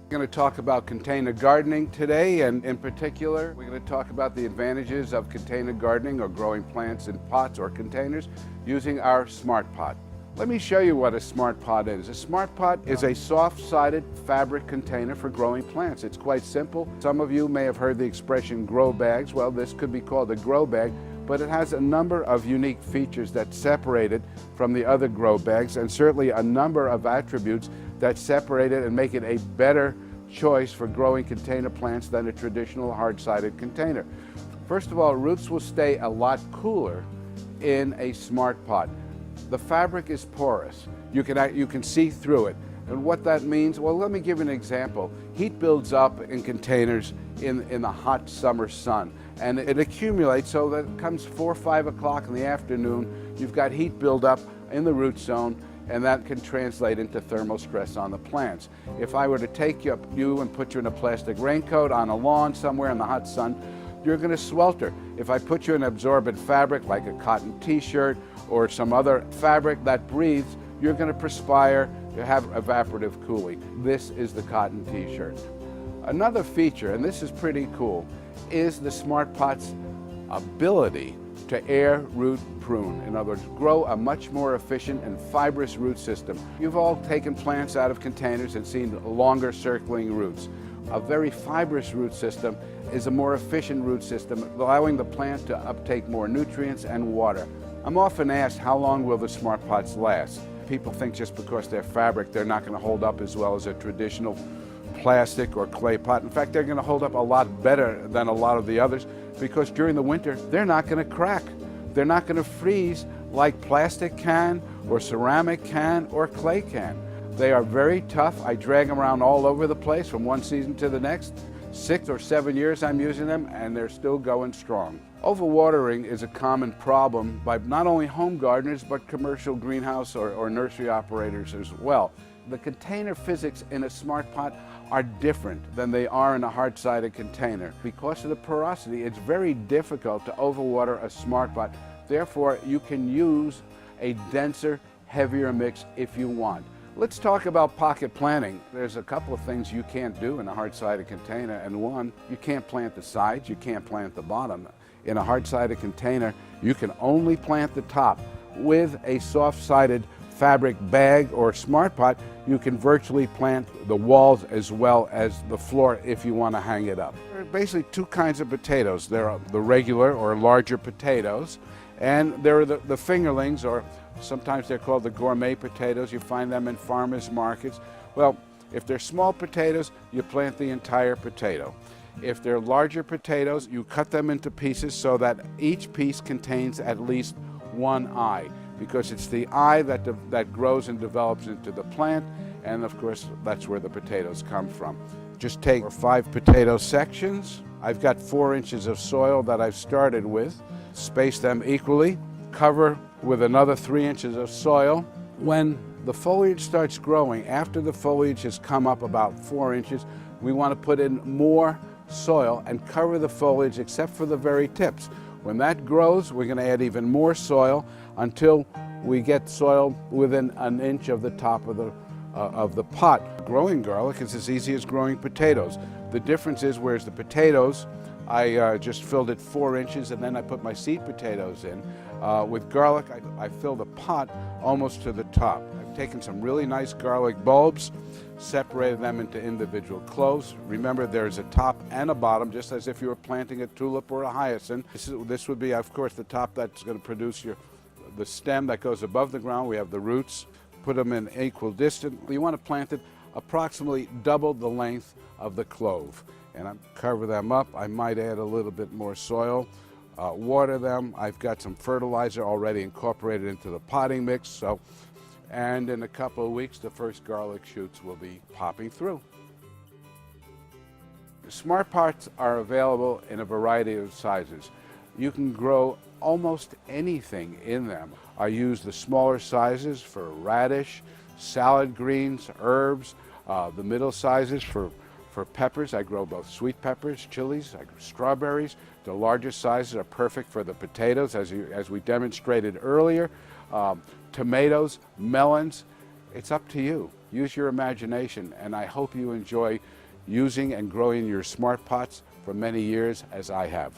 We're going to talk about container gardening today, and in particular, we're going to talk about the advantages of container gardening or growing plants in pots or containers using our Smart Pot. Let me show you what a Smart Pot is. A Smart Pot is a soft-sided fabric container for growing plants. It's quite simple. Some of you may have heard the expression grow bags. Well, this could be called a grow bag, but it has a number of unique features that separate it from the other grow bags, and certainly a number of attributes that separate it and make it a better choice for growing container plants than a traditional hard-sided container. First of all, roots will stay a lot cooler in a Smart Pot. The fabric is porous. You can see through it. And what that means, well, let me give you an example. Heat builds up in containers in the hot summer sun, and it accumulates so that it comes 4 or 5 o'clock in the afternoon, you've got heat build up in the root zone, and that can translate into thermal stress on the plants. If I were to take you and put you in a plastic raincoat on a lawn somewhere in the hot sun, you're going to swelter. If I put you in absorbent fabric like a cotton t-shirt or some other fabric that breathes, you're going to perspire, you have evaporative cooling. This is the cotton t-shirt. Another feature, and this is pretty cool, is the Smart Pot's ability to air root prune. In other words, grow a much more efficient and fibrous root system. You've all taken plants out of containers and seen longer circling roots. A very fibrous root system is a more efficient root system, allowing the plant to uptake more nutrients and water. I'm often asked, how long will the Smart Pots last? People think just because they're fabric, they're not going to hold up as well as a traditional plastic or clay pot. In fact, they're going to hold up a lot better than a lot of the others, because during the winter, they're not going to crack. They're not going to freeze like plastic can or ceramic can or clay can. They are very tough. I drag them around all over the place from one season to the next. 6 or 7 years I'm using them, and they're still going strong. Overwatering is a common problem by not only home gardeners, but commercial greenhouse or nursery operators as well. The container physics in a Smart Pot are different than they are in a hard-sided container. Because of the porosity, it's very difficult to overwater a Smart Pot. Therefore, you can use a denser, heavier mix if you want. Let's talk about pocket planting. There's a couple of things you can't do in a hard-sided container, and one, you can't plant the sides, you can't plant the bottom. In a hard-sided container, you can only plant the top. With a soft-sided fabric bag or Smart Pot, you can virtually plant the walls as well as the floor if you want to hang it up. There are basically two kinds of potatoes. There are the regular or larger potatoes, and there are the fingerlings, or sometimes they're called the gourmet potatoes. You find them in farmers markets. Well, if they're small potatoes, you plant the entire potato. If they're larger potatoes, you cut them into pieces so that each piece contains at least one eye, because it's the eye that grows and develops into the plant, and of course that's where the potatoes come from. Just take 5 potato sections. I've got 4 inches of soil that I've started with. Space them equally. Cover with another 3 inches of soil. When the foliage starts growing, after the foliage has come up about 4 inches, we want to put in more soil and cover the foliage except for the very tips. When that grows, we're going to add even more soil until we get soil within an inch of the top of the pot. Growing garlic is as easy as growing potatoes. The difference is, whereas the potatoes, I just filled it 4 inches and then I put my seed potatoes in. With garlic, I fill the pot almost to the top. I've taken some really nice garlic bulbs, separated them into individual cloves. Remember, there's a top and a bottom, just as if you were planting a tulip or a hyacinth. This would be, of course, the top that's going to produce the stem that goes above the ground. We have the roots. Put them in equal distance. You want to plant it approximately double the length of the clove. And I cover them up. I might add a little bit more soil, water them. I've got some fertilizer already incorporated into the potting mix. And in a couple of weeks, the first garlic shoots will be popping through. Smart Pots are available in a variety of sizes. You can grow almost anything in them. I use the smaller sizes for radish, salad greens, herbs, the middle sizes for peppers. I grow both sweet peppers, chilies, I grow strawberries. The larger sizes are perfect for the potatoes, as we demonstrated earlier. Tomatoes, melons, it's up to you. use your imagination, and I hope you enjoy using and growing your smart pots for many years as I have.